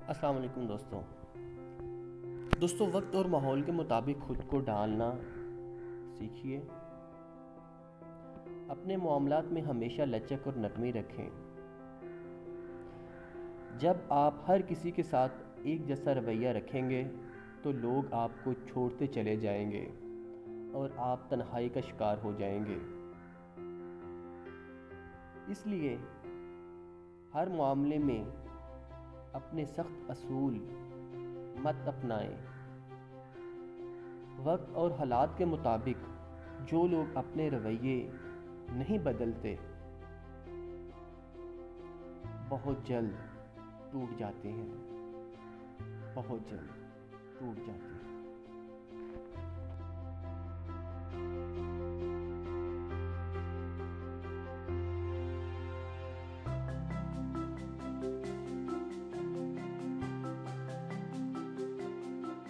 السلام علیکم دوستوں وقت اور ماحول کے مطابق خود کو ڈھالنا سیکھیے. اپنے معاملات میں ہمیشہ لچک اور نرمی رکھیں. جب آپ ہر کسی کے ساتھ ایک جیسا رویہ رکھیں گے تو لوگ آپ کو چھوڑتے چلے جائیں گے اور آپ تنہائی کا شکار ہو جائیں گے. اس لیے ہر معاملے میں اپنے سخت اصول مت اپنائیں. وقت اور حالات کے مطابق جو لوگ اپنے رویے نہیں بدلتے بہت جلد ٹوٹ جاتے ہیں.